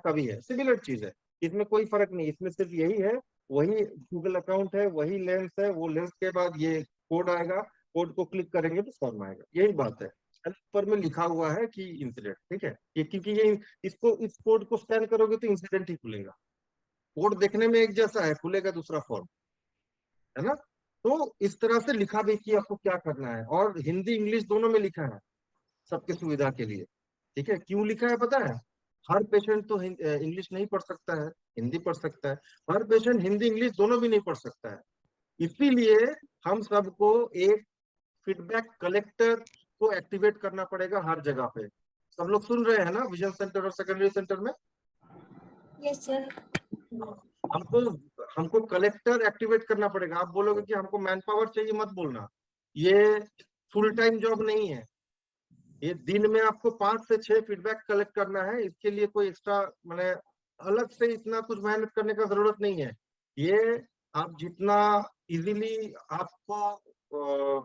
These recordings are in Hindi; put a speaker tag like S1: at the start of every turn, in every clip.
S1: आपका भी है, सिमिलर चीज है, इसमें कोई फर्क नहीं, इसमें सिर्फ यही है, वही गूगल अकाउंट है, वही लेंस है, वो लेंस के बाद ये कोड आएगा, कोड को क्लिक करेंगे तो फॉर्म आएगा, यही बात है। ऊपर में लिखा हुआ है कि इंसिडेंट, ठीक है, ये क्योंकि ये इसको इस कोड को स्कैन करोगे तो इंसिडेंट ही खुलेगा, कोड देखने में एक जैसा है, खुलेगा दूसरा फॉर्म, है ना। तो इस तरह से लिखा भी कि आपको क्या करना है, और हिंदी इंग्लिश दोनों में लिखा है सबके सुविधा के लिए, ठीक है। क्यों लिखा है पता है? हर पेशेंट तो इंग्लिश नहीं पढ़ सकता है, हिंदी पढ़ सकता है, हर पेशेंट हिंदी इंग्लिश दोनों भी नहीं पढ़ सकता है, इसीलिए हम सबको एक फीडबैक कलेक्टर को एक्टिवेट करना पड़ेगा हर जगह पे। सब लोग सुन रहे हैं ना, विजन सेंटर और सेकेंडरी सेंटर में?
S2: Yes sir.
S1: हमको हमको कलेक्टर एक्टिवेट करना पड़ेगा। आप बोलोगे कि हमको मैन पावर चाहिए, मत बोलना, ये फुल टाइम जॉब नहीं है, ये दिन में आपको 5 से 6 फीडबैक कलेक्ट करना है, इसके लिए कोई एक्स्ट्रा मैंने अलग से इतना कुछ मेहनत करने का जरूरत नहीं है। ये आप जितना इजीली आपको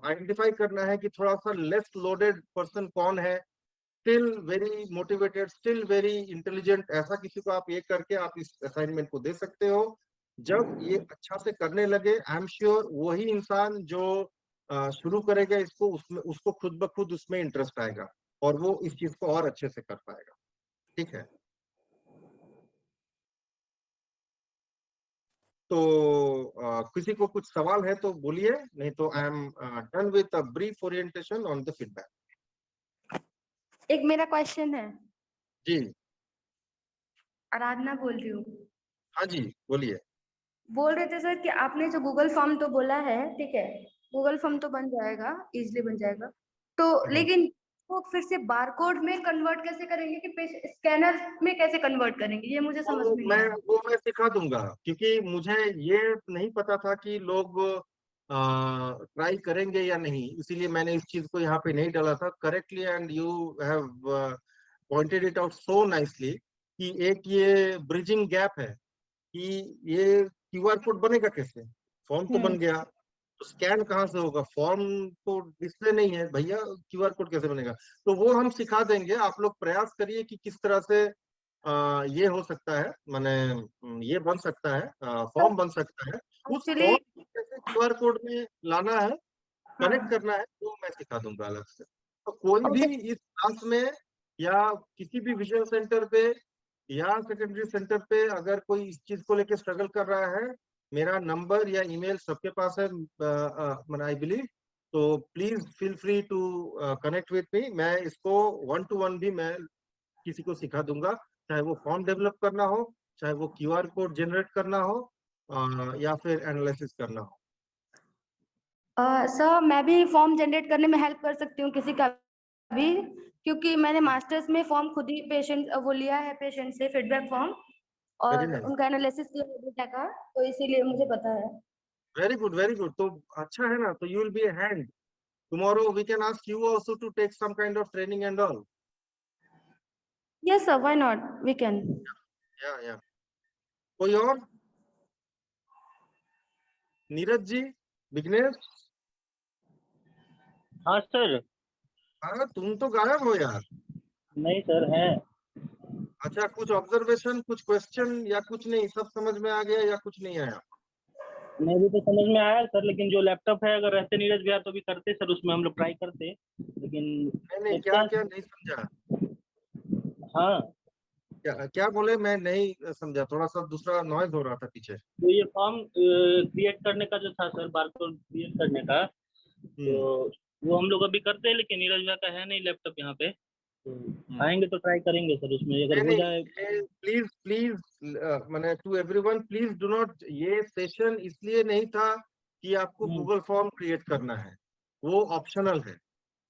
S1: आइडेंटिफाई करना है कि थोड़ा सा लेस लोडेड पर्सन कौन है, still very motivated, still very intelligent, ऐसा किसी को आप ये करके आप इस असाइनमेंट को दे सकते हो। जब ये अच्छा से करने लगे, आई एम श्योर वही इंसान जो शुरू करेगा इसको, उसमें उसको खुद ब खुद उसमें इंटरेस्ट आएगा और वो इस चीज को और अच्छे से कर पाएगा, ठीक है। तो किसी को कुछ सवाल है तो बोलिए, नहीं तो I am done with a brief orientation on the feedback.
S2: एक मेरा क्वेश्चन है।
S1: जी।
S2: आराधना बोल रही हूँ।
S1: हाँ जी, बोलिए।
S2: बोल रहे थे सर कि आपने जो गूगल फॉर्म तो बोला है, ठीक है, गूगल फॉर्म तो बन जाएगा, इजीली बन जाएगा, तो लेकिन वो फिर से बारकोड में कन्वर्ट कैसे करेंगे कि स्कैनर में कैसे कन्वर्ट करेंगे, ये मुझे समझ में नहीं आया।
S1: वो मैं सिखा दूंगा, क्योंकि मुझे ये नहीं पता था कि लोग ट्राई करेंगे या नहीं, इसीलिए मैंने इस चीज को यहाँ पे नहीं डाला था correctly, and you have pointed it out so nicely कि एक ये ब्रिजिंग गैप है कि ये क्यूआर कोड बनेगा कैसे, फॉर्म तो बन गया, तो स्कैन कहाँ से होगा, फॉर्म तो डिस्प्ले नहीं है भैया, क्यूआर कोड कैसे बनेगा। तो वो हम सिखा देंगे, आप लोग प्रयास करिए कि किस तरह से ये हो सकता है, माने ये बन सकता है, फॉर्म बन सकता है, उस
S2: एक्चुअली
S1: फॉर्म को कैसे क्यूआर कोड में लाना है, कनेक्ट
S2: हाँ,
S1: करना है, वो मैं सिखा दूंगा अलग से। तो कोई
S2: ओके।
S1: भी इस क्लास में या किसी भी विजन सेंटर पे या सेकेंडरी सेंटर पे अगर कोई इस चीज को लेके स्ट्रगल कर रहा है, मेरा नंबर या ईमेल सबके पास है, आई बिलीव, तो please feel free to connect with me, मैं इसको 1 to 1 भी मैं किसी को सिखा दूंगा, चाहे वो फॉर्म डेवलप करना हो, चाहे वो क्यूआर कोड जनरेट करना हो, या फिर एनालिसिस करना हो।
S2: सर मैं भी फॉर्म जनरेट करने में हेल्प कर सकती हूँ किसी का भी, क्योंकि मैंने मास्टर्स में फॉर्म खुद ही पेशेंट वो लिया है, पेशेंट से फीडबैक फॉर्म,
S1: वेरी
S2: और
S1: नाइस,
S2: उनका एनालिसिस किया है डेटा का, तो इसीलिए मुझे पता है।
S1: वेरी गुड, वेरी गुड, तो अच्छा है ना, तो you will be a hand, tomorrow we can ask you also to take some kind of training and all.
S2: Yes sir, why not, we can.
S1: या कोई और? नीरज जी, विघ्नेश?
S3: हाँ सर।
S1: हाँ, तुम तो गायब हो यार।
S3: नहीं सर है।
S1: अच्छा, कुछ ऑब्जर्वेशन, कुछ क्वेश्चन, या कुछ नहीं, सब समझ में आ गया या कुछ नहीं आया?
S3: नहीं भी तो समझ में आया सर, लेकिन जो लैपटॉप है अगर रहते नीरज भैया तो भी करते सर, उसमें हम लोग ट्राई करते, लेकिन
S1: नहीं नहीं,
S3: देखते
S1: क्या
S3: हैं।
S1: क्या नहीं समझा?
S3: हाँ,
S1: क्या क्या बोले, मैं नहीं समझा, थोड़ा सा दूसरा नॉइज हो रहा था पीछे।
S3: तो ये फॉर्म क्रिएट करने का जो था सर, बारकोड क्रिएट करने का, तो
S1: हम्म
S3: वो हम लोग अभी करते हैं, लेकिन नीरज भैया का है नहीं लैपटॉप यहाँ पे, तो
S1: हम्म।
S3: आएंगे तो ट्राई करेंगे सर, उसमें अगर
S1: नहीं
S3: हो जाए।
S1: नहीं, प्लीज प्लीज, मैंने to everyone, please do not, ये सेशन इसलिए नहीं था कि आपको
S3: हम्म,
S1: गूगल फॉर्म क्रिएट करना है, वो ऑप्शनल है।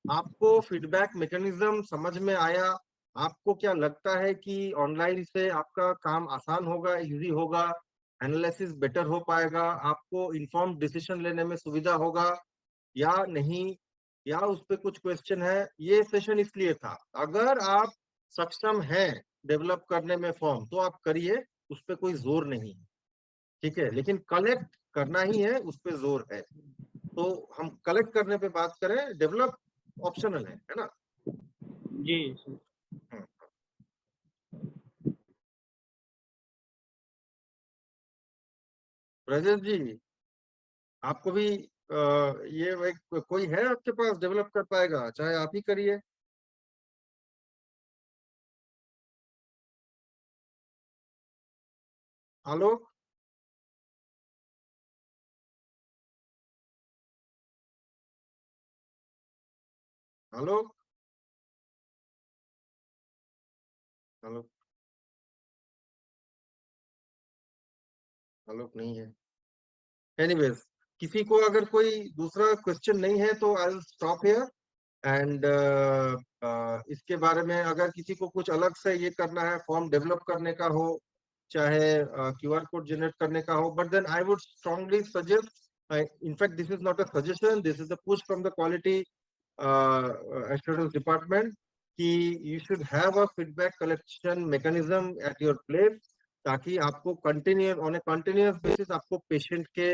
S1: आपको फीडबैक मैकेनिज्म समझ में आया? आपको क्या लगता है कि ऑनलाइन से आपका काम आसान होगा, इजी होगा, एनालिसिस बेटर हो पाएगा, आपको इन्फॉर्म डिसीजन लेने में सुविधा होगा या नहीं, या उस पे कुछ क्वेश्चन है? ये सेशन इसलिए था। अगर आप सक्षम हैं डेवलप करने में फॉर्म, तो आप करिए, उस पे कोई जोर नहीं है, ठीक है, लेकिन कलेक्ट करना ही है, उस पे जोर है। तो हम कलेक्ट करने पे बात करें, डेवलप ऑप्शनल है ना।
S3: जी सर।
S1: हम्म। राजेश जी, आपको भी ये कोई है आपके पास डेवलप कर पाएगा, चाहे आप ही करिए। आलोक, आलोक, आलोक, आलोक नहीं है। एनीवेज, किसी को अगर कोई दूसरा क्वेश्चन नहीं है तो I will stop here and इसके बारे में अगर किसी को कुछ अलग से ये करना है, फॉर्म डेवलप करने का हो, चाहे क्यूआर कोड जनरेट करने का हो, but then I would strongly suggest, in fact this is not a suggestion, this is a push from the quality assurance department कि you should have a feedback collection mechanism at your place, ताकि आपको continuous on a continuous basis आपको पेशेंट के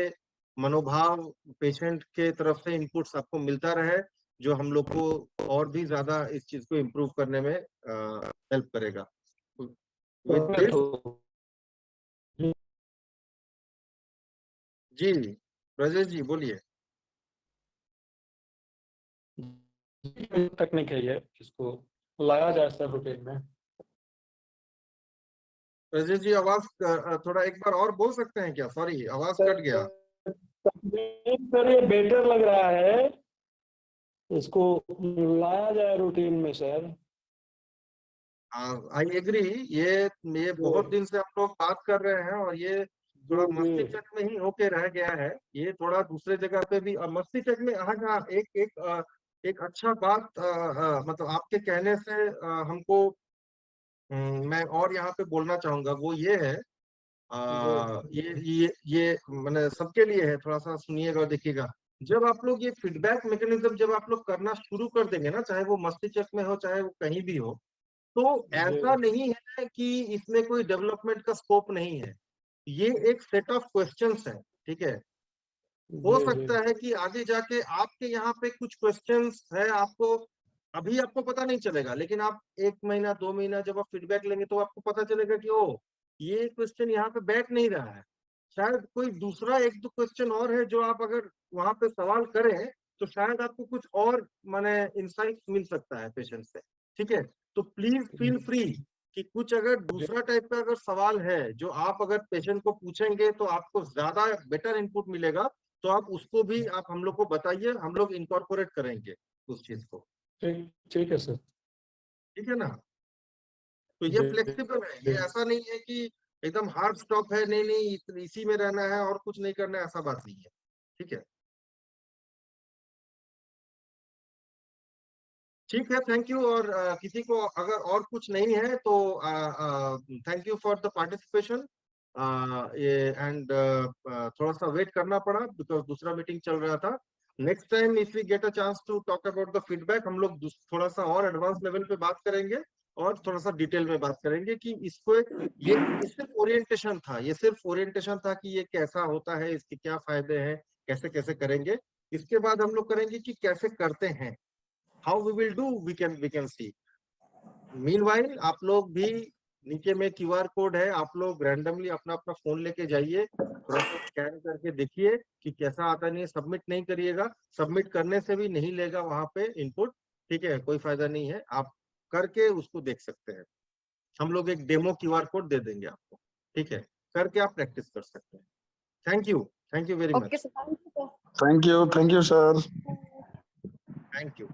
S1: मनोभाव, पेशेंट के तरफ से इनपुट्स आपको मिलता रहे, जो हम लोग को और भी ज्यादा इस चीज को इम्प्रूव करने में हेल्प करेगा। With this, जी राजेश जी बोलिए।
S4: टेक्निक है ये, इसको लाया जाए सर रूटीन में।
S1: राजेश जी आवाज थोड़ा एक बार और बोल सकते हैं क्या? सॉरी, आवाज कट गया।
S4: सर ये बेटर लग रहा है, इसको लाया जाए रूटीन में सर।
S1: आई एग्री, ये बहुत दिन से हम लोग बात कर रहे हैं और ये थोड़ा मस्ती चक में ही होके रह गया है। ये थोड़ा दूसरे जगह पे भी मस्ती चक में हाँ, एक अच्छा बात मतलब आपके कहने से हमको मैं और यहाँ पे बोलना चाहूंगा, वो ये है ये मैंने सबके लिए है, थोड़ा सा सुनिएगा और देखिएगा। जब आप लोग ये फीडबैक मैकेनिज्म जब आप लोग करना शुरू कर देंगे ना, चाहे वो मस्ती चक में हो चाहे वो कहीं भी हो, तो ऐसा नहीं है कि इसमें कोई डेवलपमेंट का स्कोप नहीं है। ये एक सेट ऑफ क्वेश्चंस है, ठीक है। हो सकता है कि आगे जाके आपके यहाँ पे कुछ क्वेश्चंस है, आपको अभी आपको पता नहीं चलेगा, लेकिन आप 1 महीना 2 महीना जब आप फीडबैक लेंगे तो आपको पता चलेगा कि ओ, ये क्वेश्चन यहाँ पे बैठ नहीं रहा है। शायद कोई दूसरा 1-2 क्वेश्चन और है जो आप अगर वहां पे सवाल करें तो शायद आपको कुछ और माने इंसाइट मिल सकता है पेशेंट से, ठीक है। तो प्लीज फील फ्री कि कुछ अगर दूसरा टाइप का अगर सवाल है जो आप अगर पेशेंट को पूछेंगे तो आपको ज्यादा बेटर इनपुट मिलेगा, तो आप उसको भी आप हम लोग को बताइए, हम लोग इनकॉर्पोरेट करेंगे उस चीज को।
S4: ठीक है सर।
S1: ठीक है ना? तो ये फ्लेक्सिबल है, ये ऐसा नहीं है कि एकदम हार्ड स्टॉप है, नहीं नहीं इसी में रहना है और कुछ नहीं करना है, ऐसा बात नहीं है। ठीक है, ठीक है, थैंक यू। और किसी को अगर और कुछ नहीं है तो thank you for the participation. ये एंड थोड़ा सा वेट करना पड़ा बिकॉज दूसरा मीटिंग चल रहा था। Next time if we get a chance to talk about the feedback, हम लोग थोड़ा सा और एडवांस लेवल पे बात करेंगे और थोड़ा सा डिटेल में बात करेंगे कि इसको ये सिर्फ ओरिएंटेशन था, ये सिर्फ ओरिएंटेशन था कि ये कैसा होता है, इसके क्या फायदे हैं, कैसे कैसे करेंगे। इसके बाद हम लोग करेंगे कि कैसे करते हैं, how we will do, we can see. Meanwhile आप लोग भी नीचे में क्यूआर कोड है, आप लोग रैंडमली अपना अपना फोन लेके जाइए, थोड़ा सा स्कैन करके देखिए कि कैसा आता नहीं है। सबमिट नहीं करिएगा, सबमिट करने से भी नहीं लेगा वहां पे इनपुट, ठीक है, कोई फायदा नहीं है। आप करके उसको देख सकते हैं, हम लोग एक डेमो क्यूआर कोड दे देंगे आपको, ठीक है, करके आप प्रैक्टिस कर सकते हैं। Thank you very
S2: okay
S1: much.
S2: Sir,
S5: thank you sir.
S1: Thank you.